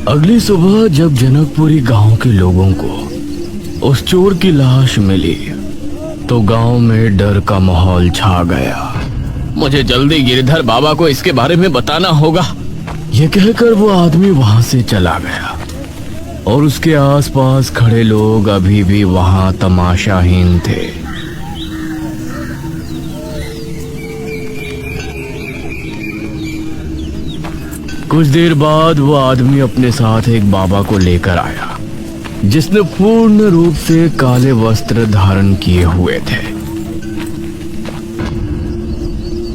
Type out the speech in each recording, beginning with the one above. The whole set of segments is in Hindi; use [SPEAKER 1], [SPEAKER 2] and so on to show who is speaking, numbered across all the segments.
[SPEAKER 1] अगली सुबह जब जनकपुरी गांव के लोगों को उस चोर की लाश मिली तो गांव में डर का माहौल छा गया। मुझे जल्दी गिरधर बाबा को इसके बारे में बताना होगा। यह कहकर वो आदमी वहां से चला गया और उसके आसपास खड़े लोग अभी भी वहां तमाशाहीन थे। कुछ देर बाद वो आदमी अपने साथ एक बाबा को लेकर आया जिसने पूर्ण रूप से काले वस्त्र धारण किए हुए थे।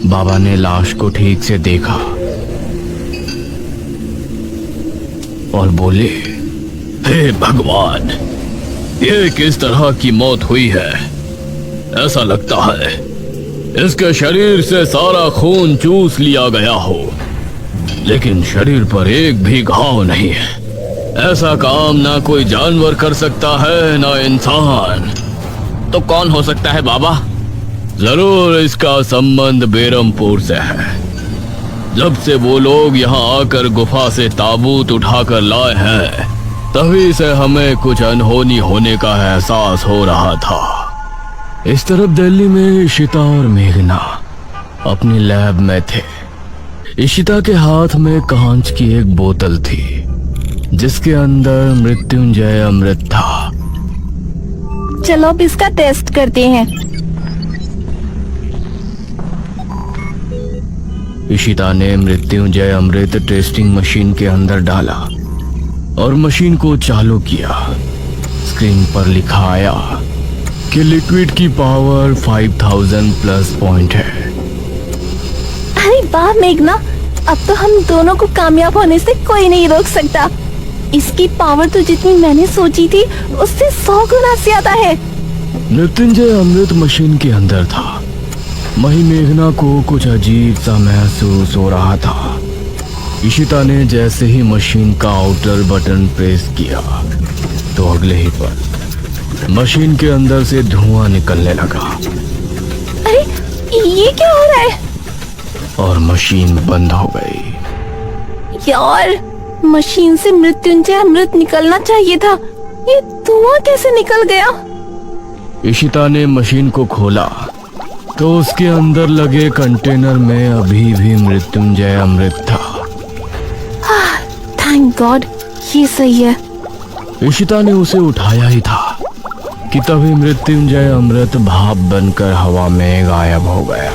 [SPEAKER 1] बाबा ने लाश को ठीक से देखा और बोले, हे भगवान, ये किस तरह की मौत हुई है? ऐसा लगता है इसके शरीर से सारा खून चूस लिया गया हो, लेकिन शरीर पर एक भी घाव नहीं है। ऐसा काम ना कोई जानवर कर सकता है ना इंसान। तो कौन हो सकता है बाबा? जरूर इसका संबंध बेरमपुर से है। जब से वो लोग यहाँ आकर गुफा से ताबूत उठाकर लाए हैं तभी से हमें कुछ अनहोनी होने का एहसास हो रहा था। इस तरफ दिल्ली में इशिता और मेघना अपनी लैब में थे। इशिता के हाथ में कांच की एक बोतल थी जिसके अंदर मृत्युंजय अमृत था।
[SPEAKER 2] चलो अब इसका टेस्ट करते हैं।
[SPEAKER 1] इशिता ने मृत्युंजय अमृत टेस्टिंग मशीन के अंदर डाला और मशीन को चालू किया। स्क्रीन पर लिखा आया कि लिक्विड की पावर 5000 प्लस पॉइंट है।
[SPEAKER 2] अरे वाह मेघना, अब तो हम दोनों को कामयाब होने से कोई नहीं रोक सकता। इसकी पावर तो जितनी मैंने सोची थी उससे 100 गुना ज्यादा है।
[SPEAKER 1] मृत्युंजय अमृत मशीन के अंदर था। वहीं मेघना को कुछ अजीब सा महसूस हो रहा था। इशिता ने जैसे ही मशीन का आउटर बटन प्रेस किया तो अगले ही पल मशीन के अंदर से धुआं निकलने लगा।
[SPEAKER 2] अरे ये क्या हो रहा है?
[SPEAKER 1] और मशीन बंद हो गई।
[SPEAKER 2] यार, मशीन से मृत्युंजय अमृत निकलना चाहिए था। ये धुआं कैसे निकल गया?
[SPEAKER 1] इशिता ने मशीन को खोला तो उसके अंदर लगे कंटेनर में अभी भी मृत्युंजय अमृत था।
[SPEAKER 2] थैंक गॉड, ये सही है।
[SPEAKER 1] इशिता ने उसे उठाया ही था कि तभी मृत्युंजय अमृत भाप बनकर हवा में गायब हो गया।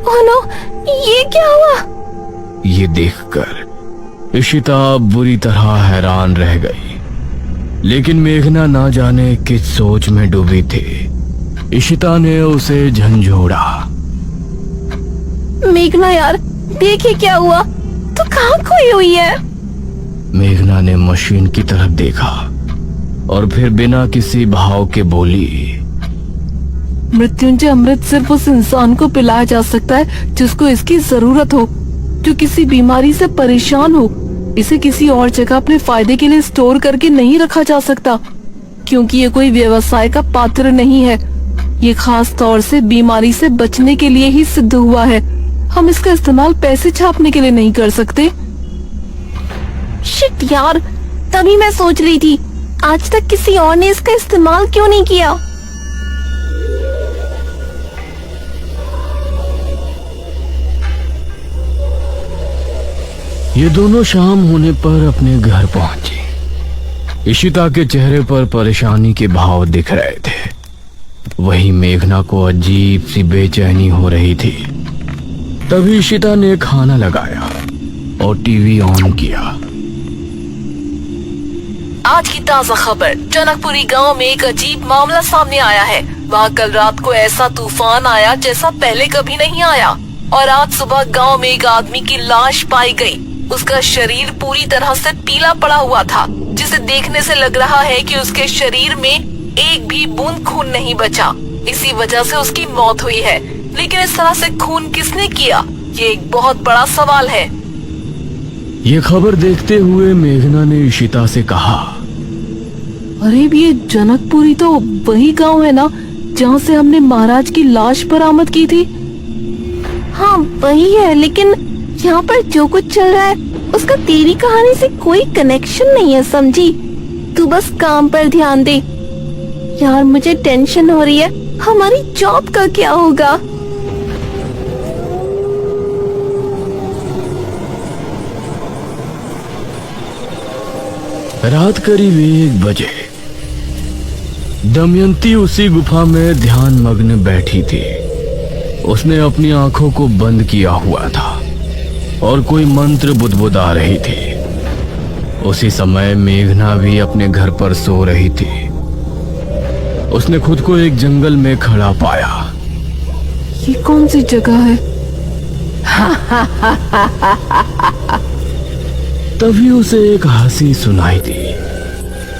[SPEAKER 2] ओह नो, ये क्या हुआ?
[SPEAKER 1] ये देखकर इशिता बुरी तरह हैरान रह गई, लेकिन मेघना ना जाने किस सोच में डूबी थी। इशिता ने उसे झंझोड़ा।
[SPEAKER 2] मेघना यार, देखिए क्या हुआ, तो कहाँ खोई हुई है?
[SPEAKER 1] मेघना ने मशीन की तरफ देखा और फिर बिना किसी भाव के बोली,
[SPEAKER 3] मृत्युंजय अमृत सिर्फ उस इंसान को पिलाया जा सकता है जिसको इसकी जरूरत हो, जो किसी बीमारी से परेशान हो। इसे किसी और जगह अपने फायदे के लिए स्टोर करके नहीं रखा जा सकता, क्योंकि ये कोई व्यवसाय का पात्र नहीं है। ये खास तौर से बीमारी से बचने के लिए ही सिद्ध हुआ है। हम इसका इस्तेमाल पैसे छापने के लिए नहीं कर सकते।
[SPEAKER 2] शिट यार, तभी मैं सोच रही थी आज तक किसी और ने इसका इस्तेमाल क्यों नहीं किया।
[SPEAKER 1] ये दोनों शाम होने पर अपने घर पहुंचे। इशिता के चेहरे पर परेशानी के भाव दिख रहे थे। वहीं मेघना को अजीब सी बेचैनी हो रही थी। तभी इशिता ने खाना लगाया और टीवी ऑन किया।
[SPEAKER 3] आज की ताजा खबर, जनकपुरी गांव में एक अजीब मामला सामने आया है। वहाँ कल रात को ऐसा तूफान आया जैसा पहले कभी नहीं आया, और आज सुबह गांव में एक आदमी की लाश पाई गई। उसका शरीर पूरी तरह से पीला पड़ा हुआ था, जिसे देखने से लग रहा है कि उसके शरीर में एक भी बूंद खून नहीं बचा। इसी वजह से उसकी मौत हुई है। लेकिन इस तरह से खून किसने किया, ये एक बहुत बड़ा सवाल है।
[SPEAKER 1] ये खबर देखते हुए मेघना ने इशिता से कहा,
[SPEAKER 3] अरे ये जनकपुरी तो वही गांव है ना जहाँ से हमने महाराज की लाश बरामद की थी?
[SPEAKER 2] हाँ वही है, लेकिन यहाँ पर जो कुछ चल रहा है उसका तेरी कहानी से कोई कनेक्शन नहीं है, समझी? तू बस काम पर ध्यान दे। यार मुझे टेंशन हो रही है, हमारी जॉब का क्या होगा?
[SPEAKER 1] रात करीब 1 बजे दमयंती उसी गुफा में ध्यान मग्न बैठी थी। उसने अपनी आंखों को बंद किया हुआ था और कोई मंत्र बुदबुदा रही थी। उसी समय मेघना भी अपने घर पर सो रही थी। उसने खुद को एक जंगल में खड़ा पाया।
[SPEAKER 2] ये कौन सी जगह है?
[SPEAKER 1] तभी उसे एक हंसी सुनाई दी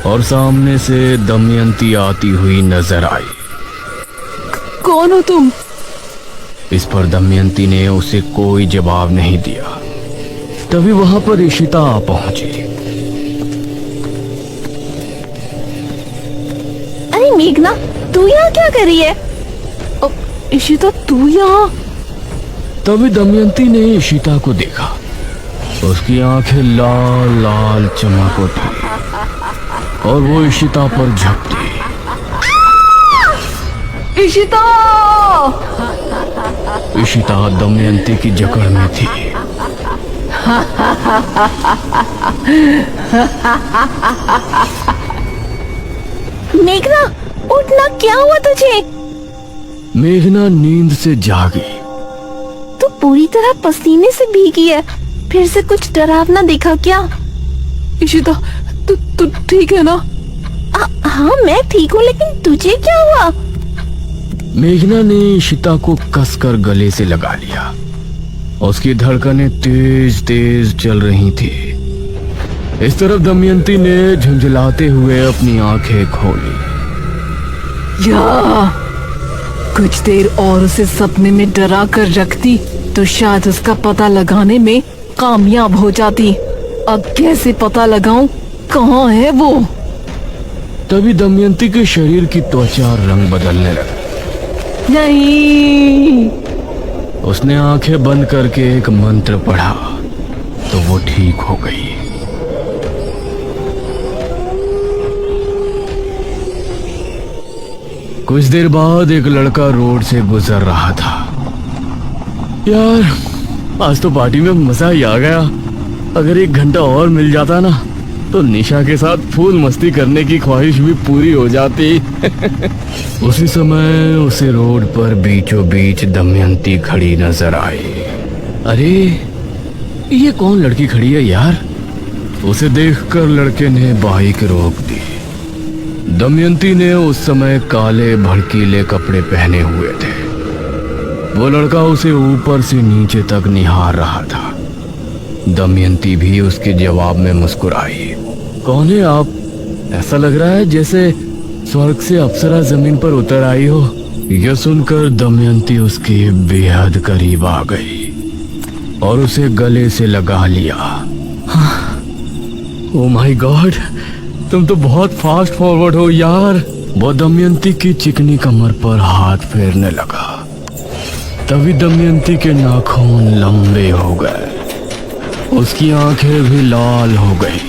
[SPEAKER 1] और सामने से दमयंती आती हुई नजर आई।
[SPEAKER 2] कौन हो तुम?
[SPEAKER 1] इस पर दमयंती ने उसे कोई जवाब नहीं दिया। तभी वहां पर इशिता आ पहुंची।
[SPEAKER 2] अरे मेघना, तू यहाँ क्या कर रही है? इशिता, तू यहाँ?
[SPEAKER 1] तभी दमयंती ने इशिता को देखा। उसकी आंखें लाल लाल चमक उठी और वो इशिता पर झपटी।
[SPEAKER 2] इशिता!
[SPEAKER 1] इशिता दमयंती की जकड़ में थी।
[SPEAKER 2] मेघना, उठना, क्या हुआ तुझे?
[SPEAKER 1] मेघना नींद से जागी।
[SPEAKER 2] तू पूरी तरह पसीने से भीगी है, फिर से कुछ डरावना दिखा क्या? इशिता, तू ठीक है ना? हाँ मैं ठीक हूँ, लेकिन तुझे क्या हुआ?
[SPEAKER 1] मेघना ने इशिता को कसकर गले से लगा लिया। उसकी धड़कनें तेज तेज चल रही थी। इस तरफ दमयंती ने झुंझलाते हुए अपनी आंखें खोली।
[SPEAKER 4] या कुछ देर और उसे सपने में डरा कर रखती तो शायद उसका पता लगाने में कामयाब हो जाती। अब कैसे पता लगाऊं कहाँ है वो?
[SPEAKER 1] तभी दमयंती के शरीर की त्वचा रंग बदलने लगी।
[SPEAKER 4] नहीं।
[SPEAKER 1] उसने आंखें बंद करके एक मंत्र पढ़ा तो वो ठीक हो गई। कुछ देर बाद एक लड़का रोड से गुजर रहा था। यार, आज तो पार्टी में मजा ही आ गया। अगर 1 घंटा और मिल जाता ना तो निशा के साथ फूल मस्ती करने की ख्वाहिश भी पूरी हो जाती। उसी समय उसे रोड पर बीचों बीच दमयंती खड़ी नजर आई। अरे, ये कौन लड़की खड़ी है यार? उसे देखकर लड़के ने बाइक रोक दी। दमयंती ने उस समय काले भड़कीले कपड़े पहने हुए थे। वो लड़का उसे ऊपर से नीचे तक निहार रहा था। दमयंती भी उसके जवाब में मुस्कुराई। कौन है आप? ऐसा लग रहा है जैसे स्वर्ग से अप्सरा जमीन पर उतर आई हो। यह सुनकर दमयंती उसके बेहद करीब आ गई और उसे गले से लगा लिया। ओह माय गॉड, तुम तो बहुत फास्ट फॉरवर्ड हो यार। वो दमयंती की चिकनी कमर पर हाथ फेरने लगा। तभी दमयंती के नाखून लंबे हो गए, उसकी आंखें भी लाल हो गई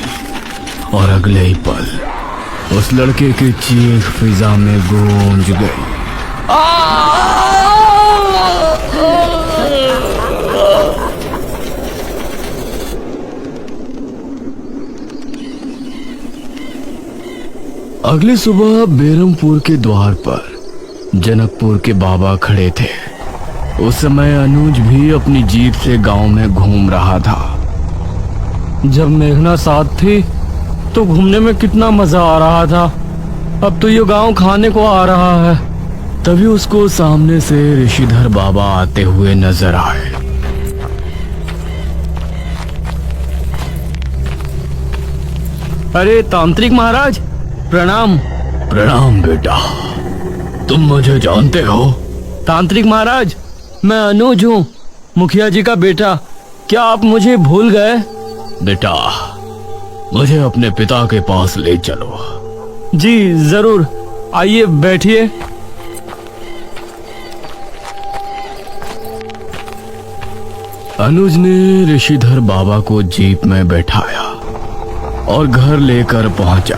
[SPEAKER 1] और अगले ही पल उस लड़के की चीख फिजा में गूंज गई। अगली सुबह बेरमपुर के द्वार पर जनकपुर के बाबा खड़े थे। उस समय अनुज भी अपनी जीप से गांव में घूम रहा था। जब मेघना साथ थी तो घूमने में कितना मजा आ रहा था। अब तो ये गांव खाने को आ रहा है। तभी उसको सामने से ऋषिधर बाबा आते हुए नजर आए। अरे तांत्रिक महाराज, प्रणाम। प्रणाम बेटा, तुम मुझे जानते हो? तांत्रिक महाराज, मैं अनुज हूँ, मुखिया जी का बेटा। क्या आप मुझे भूल गए? बेटा, मुझे अपने पिता के पास ले चलो। जी जरूर, आइए बैठिए। अनुज ने ऋषिधर बाबा को जीप में बैठाया और घर लेकर पहुंचा।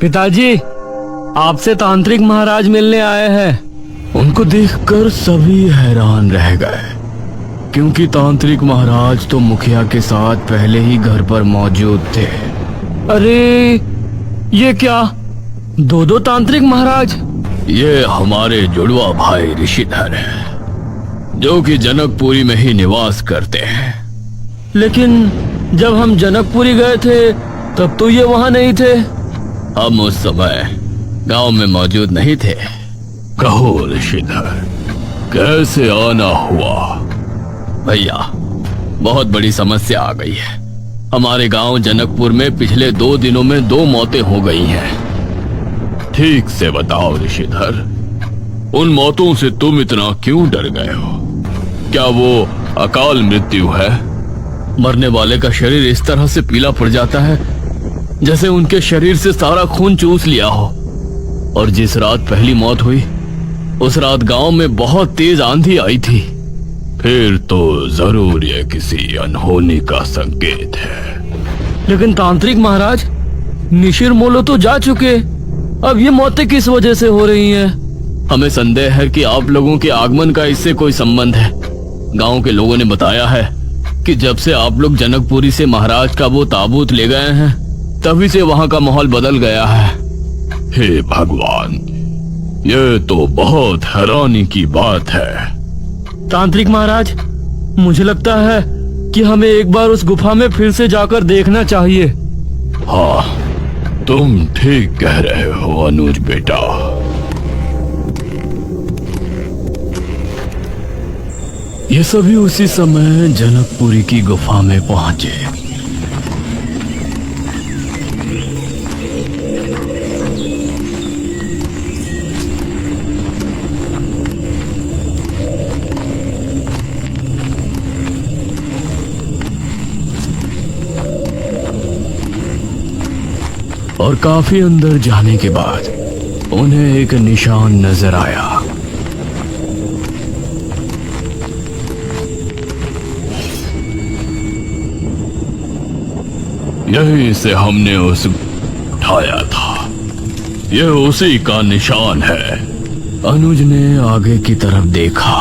[SPEAKER 5] पिताजी, आपसे तांत्रिक महाराज मिलने आए हैं।
[SPEAKER 1] उनको देखकर सभी हैरान रह गए, क्योंकि तांत्रिक महाराज तो मुखिया के साथ पहले ही घर पर मौजूद थे।
[SPEAKER 5] अरे ये क्या, दो तांत्रिक महाराज?
[SPEAKER 1] ये हमारे जुड़वा भाई ऋषिधर है, जो कि जनकपुरी में ही निवास करते हैं।
[SPEAKER 5] लेकिन जब हम जनकपुरी गए थे तब तो ये वहाँ नहीं थे।
[SPEAKER 1] हम उस समय गांव में मौजूद नहीं थे। कहो ऋषिधर, कैसे आना हुआ? भैया, बहुत बड़ी समस्या आ गई है। हमारे गांव जनकपुर में पिछले 2 दिनों में 2 मौतें हो गई हैं। ठीक से बताओ ऋषिधर, उन मौतों से तुम इतना क्यों डर गए हो? क्या वो अकाल मृत्यु है? मरने वाले का शरीर इस तरह से पीला पड़ जाता है जैसे उनके शरीर से सारा खून चूस लिया हो। और जिस रात पहली मौत हुई, उस रात गांव में बहुत तेज आंधी आई थी। फिर तो जरूर ये किसी अनहोनी का संकेत है।
[SPEAKER 5] लेकिन तांत्रिक महाराज, निशिर मोलो तो जा चुके, अब ये मौतें किस वजह से हो रही हैं?
[SPEAKER 1] हमें संदेह है कि आप लोगों के आगमन का इससे कोई संबंध है। गांव के लोगों ने बताया है कि जब से आप लोग जनकपुरी से महाराज का वो ताबूत ले गए हैं, तभी से वहां का माहौल बदल गया है। हे भगवान, ये तो बहुत हैरानी की बात है।
[SPEAKER 5] तांत्रिक महाराज, मुझे लगता है कि हमें एक बार उस गुफा में फिर से जाकर देखना चाहिए।
[SPEAKER 1] हाँ, तुम ठीक कह रहे हो अनुज बेटा। ये सभी उसी समय जनकपुरी की गुफा में पहुंचे। और काफी अंदर जाने के बाद उन्हें एक निशान नजर आया। यहीं से हमने उसे उठाया था। यह उसी का निशान है। अनुज ने आगे की तरफ देखा।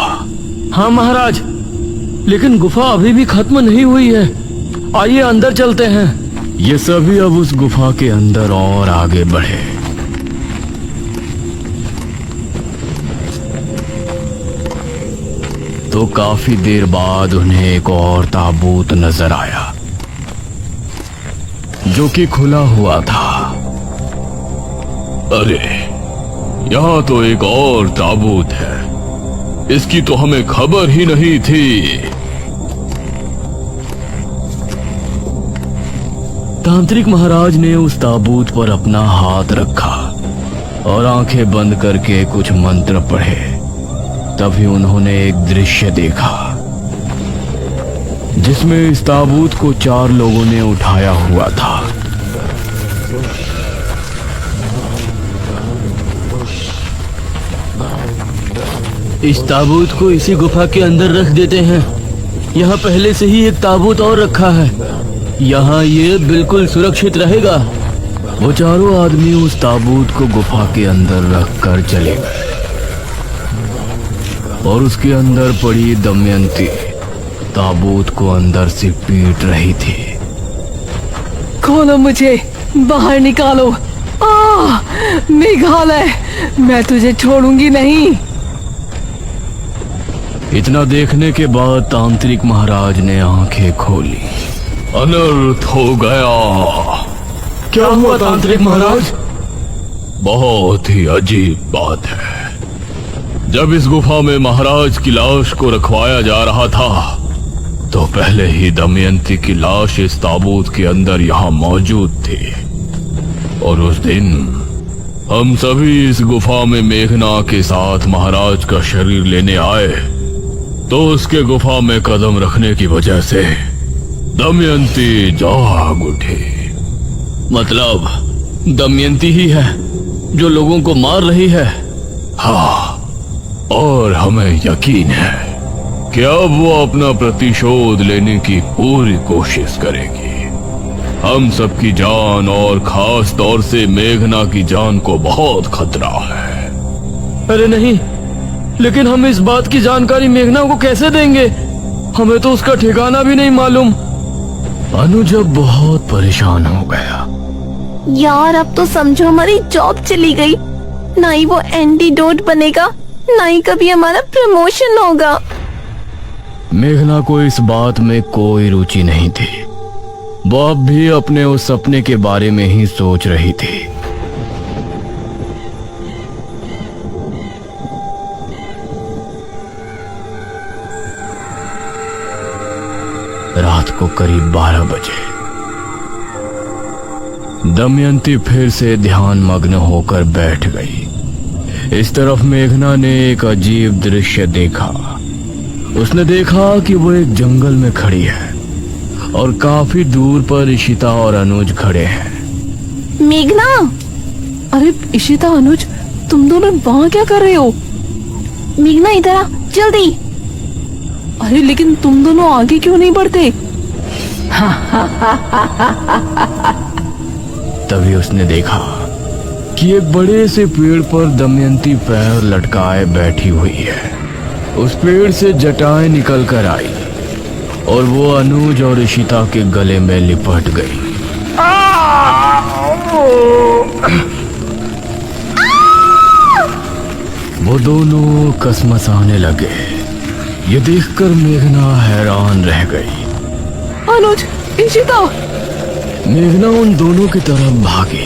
[SPEAKER 5] हाँ महाराज, लेकिन गुफा अभी भी खत्म नहीं हुई है। आइए अंदर चलते हैं।
[SPEAKER 1] ये सभी अब उस गुफा के अंदर और आगे बढ़े। तो काफी देर बाद उन्हें एक और ताबूत नजर आया, जो कि खुला हुआ था। अरे, यहाँ तो एक और ताबूत है। इसकी तो हमें खबर ही नहीं थी। तांत्रिक महाराज ने उस ताबूत पर अपना हाथ रखा और आंखें बंद करके कुछ मंत्र पढ़े। तभी उन्होंने एक दृश्य देखा, जिसमें इस ताबूत को 4 लोगों ने उठाया हुआ था।
[SPEAKER 5] इस ताबूत को इसी गुफा के अंदर रख देते हैं। यहाँ पहले से ही एक ताबूत और रखा है, यहाँ ये बिल्कुल सुरक्षित रहेगा।
[SPEAKER 1] वो 4 आदमी उस ताबूत को गुफा के अंदर रख कर चले गए और उसके अंदर पड़ी दमयंती ताबूत को अंदर से पीट रही थी।
[SPEAKER 4] खोलो मुझे, बाहर निकालो। मेघालय, मैं तुझे छोड़ूंगी नहीं।
[SPEAKER 1] इतना देखने के बाद तांत्रिक महाराज ने आंखें खोली। अनर्थ हो गया।
[SPEAKER 5] क्या हुआ तांत्रिक महाराज?
[SPEAKER 1] बहुत ही अजीब बात है। जब इस गुफा में महाराज की लाश को रखवाया जा रहा था, तो पहले ही दमयंती की लाश इस ताबूत के अंदर यहाँ मौजूद थी। और उस दिन हम सभी इस गुफा में मेघना के साथ महाराज का शरीर लेने आए, तो उसके गुफा में कदम रखने की वजह से दमयंती जाग उठी। मतलब दमयंती ही है जो लोगों को मार रही है? हाँ, और हमें यकीन है कि अब वो अपना प्रतिशोध लेने की पूरी कोशिश करेगी। हम सबकी जान और खास तौर से मेघना की जान को बहुत खतरा है।
[SPEAKER 5] अरे नहीं, लेकिन हम इस बात की जानकारी मेघना को कैसे देंगे? हमें तो उसका ठिकाना भी नहीं मालूम।
[SPEAKER 1] अनुज अब बहुत परेशान हो गया।
[SPEAKER 2] यार अब तो समझो हमारी जॉब चली गई, ना ही वो एंटीडोट बनेगा, ना ही कभी हमारा प्रमोशन होगा।
[SPEAKER 1] मेघना को इस बात में कोई रुचि नहीं थी। वो अब भी अपने उस सपने के बारे में ही सोच रही थी। रात को करीब 12 बजे दमयंती फिर से ध्यान मग्न होकर बैठ गई। इस तरफ मेघना ने एक अजीब दृश्य देखा। उसने देखा कि वो एक जंगल में खड़ी है और काफी दूर पर इशिता और अनुज खड़े हैं।
[SPEAKER 2] मेघना,
[SPEAKER 4] अरे इशिता, अनुज, तुम दोनों वहाँ क्या कर रहे हो?
[SPEAKER 2] मेघना इधर आ जल्दी।
[SPEAKER 4] अरे लेकिन तुम दोनों आगे क्यों नहीं बढ़ते?
[SPEAKER 1] तभी उसने देखा कि एक बड़े से पेड़ पर दमयंती पैर लटकाए बैठी हुई है। उस पेड़ से जटाएं निकल कर आई और वो अनुज और इशिता के गले में लिपट गई। वो दोनों कसमसाने लगे। ये देखकर मेघना हैरान रह गई।
[SPEAKER 4] अनुज, इशिता!
[SPEAKER 1] मेघना उन दोनों की तरफ भागी।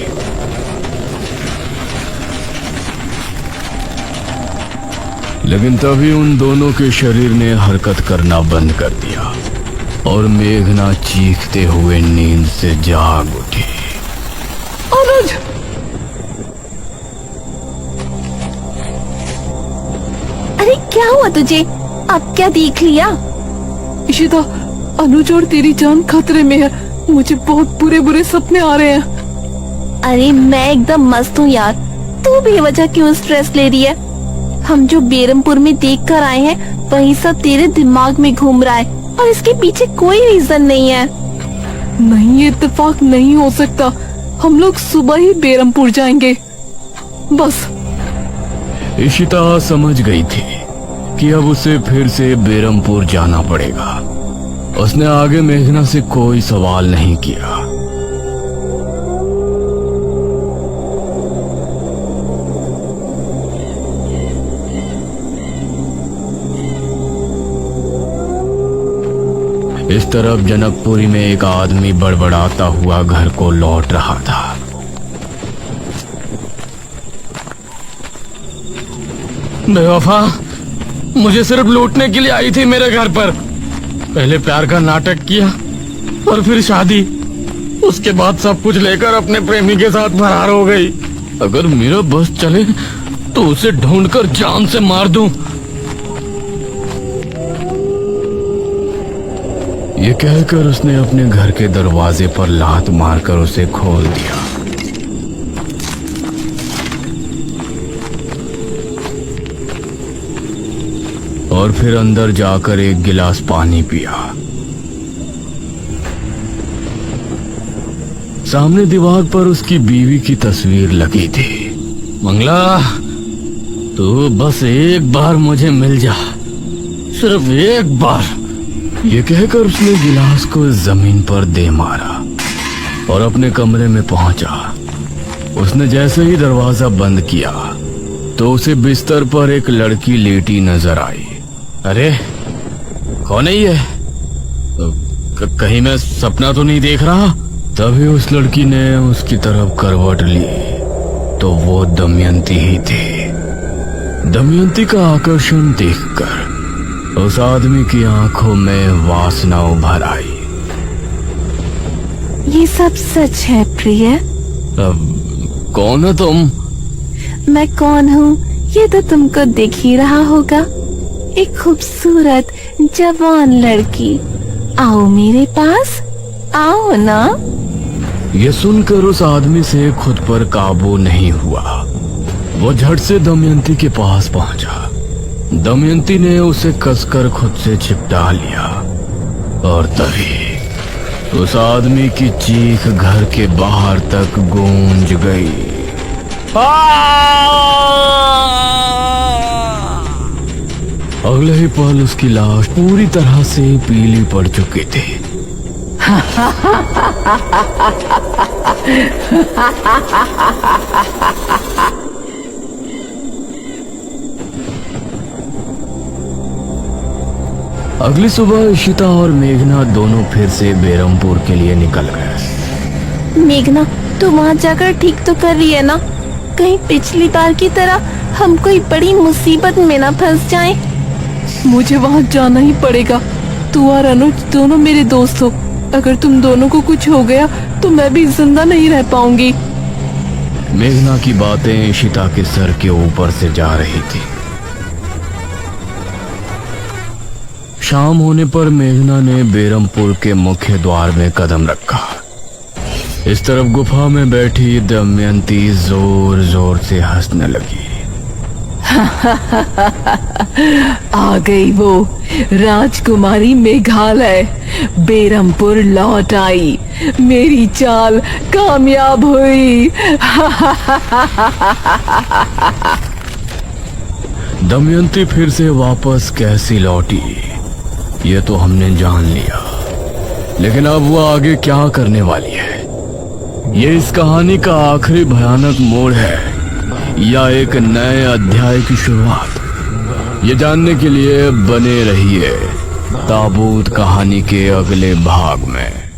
[SPEAKER 1] लेकिन तभी उन दोनों के शरीर ने हरकत करना बंद कर दिया और मेघना चीखते हुए नींद से जाग उठी।
[SPEAKER 4] अनुज!
[SPEAKER 2] अरे क्या हुआ तुझे? अब क्या देख लिया?
[SPEAKER 4] इशिता, अनुज और तेरी जान खतरे में है। मुझे बहुत बुरे बुरे सपने आ रहे हैं।
[SPEAKER 2] अरे मैं एकदम मस्त हूँ यार, तू बेवजह क्यों स्ट्रेस ले रही है? हम जो बेरमपुर में देख कर आए हैं वही सब तेरे दिमाग में घूम रहा है और इसके पीछे कोई रीजन नहीं है।
[SPEAKER 4] नहीं, ये इत्तेफाक नहीं हो सकता। हम लोग सुबह ही बेरमपुर जाएंगे बस।
[SPEAKER 1] इशिता समझ गई थी कि अब उसे फिर से बेरमपुर जाना पड़ेगा। उसने आगे मेघना से कोई सवाल नहीं किया। इस तरफ जनकपुरी में एक आदमी बड़बड़ाता हुआ घर को लौट रहा था।
[SPEAKER 5] बेवफा, मुझे सिर्फ लूटने के लिए आई थी मेरे घर पर। पहले प्यार का नाटक किया और फिर शादी। उसके बाद सब कुछ लेकर अपने प्रेमी के साथ फरार हो गई।
[SPEAKER 1] अगर मेरा बस चले तो उसे ढूंढकर जान से मार दूं। ये कहकर उसने अपने घर के दरवाजे पर लात मारकर उसे खोल दिया। और फिर अंदर जाकर एक गिलास पानी पिया। सामने दीवार पर उसकी बीवी की तस्वीर लगी थी।
[SPEAKER 5] मंगला, तू बस एक बार मुझे मिल जा, सिर्फ एक बार।
[SPEAKER 1] ये कहकर उसने गिलास को जमीन पर दे मारा और अपने कमरे में पहुंचा। उसने जैसे ही दरवाजा बंद किया तो उसे बिस्तर पर एक लड़की लेटी नजर आई।
[SPEAKER 5] अरे कौन है ये? कहीं मैं सपना तो नहीं देख रहा?
[SPEAKER 1] तभी उस लड़की ने उसकी तरफ करवट ली तो वो दमयंती ही थी। दमयंती का आकर्षण देखकर उस आदमी की आंखों में वासना उभर आई।
[SPEAKER 2] ये सब सच है प्रिय?
[SPEAKER 1] अब कौन है तुम?
[SPEAKER 2] मैं कौन हूँ ये तो तुमको दिख ही रहा होगा। एक खूबसूरत जवान लड़की आओ मेरे पास, आओ ना।
[SPEAKER 1] ये सुनकर उस आदमी से खुद पर काबू नहीं हुआ। वो झट से दमयंती के पास पहुंचा। दमयंती ने उसे कसकर खुद से चिपटा लिया और तभी उस आदमी की चीख घर के बाहर तक गूंज गई। अगले ही पल उसकी लाश पूरी तरह से पीली पड़ चुकी थी। अगली सुबह इशिता और मेघना दोनों फिर से बेरमपुर के लिए निकल गए।
[SPEAKER 2] मेघना, तुम वहाँ जाकर ठीक तो कर रही है ना? कहीं पिछली बार की तरह हम कोई बड़ी मुसीबत में ना फंस जाएं।
[SPEAKER 4] मुझे वहाँ जाना ही पड़ेगा। तू और अनुज दोनों मेरे दोस्त हो। अगर तुम दोनों को कुछ हो गया तो मैं भी जिंदा नहीं रह पाऊंगी।
[SPEAKER 1] मेघना की बातें इशिता के सर के ऊपर से जा रही थी। शाम होने पर मेघना ने बेरमपुर के मुख्य द्वार में कदम रखा। इस तरफ गुफा में बैठी दमयंती जोर जोर से हंसने लगी।
[SPEAKER 4] आ गई वो राजकुमारी मेघालय। बेरमपुर लौट आई। मेरी चाल कामयाब हुई।
[SPEAKER 1] दमयंती फिर से वापस कैसी लौटी ये तो हमने जान लिया, लेकिन अब वो आगे क्या करने वाली है? ये इस कहानी का आखिरी भयानक मोड़ है या एक नए अध्याय की शुरुआत? ये जानने के लिए बने रहिए ताबूत कहानी के अगले भाग में।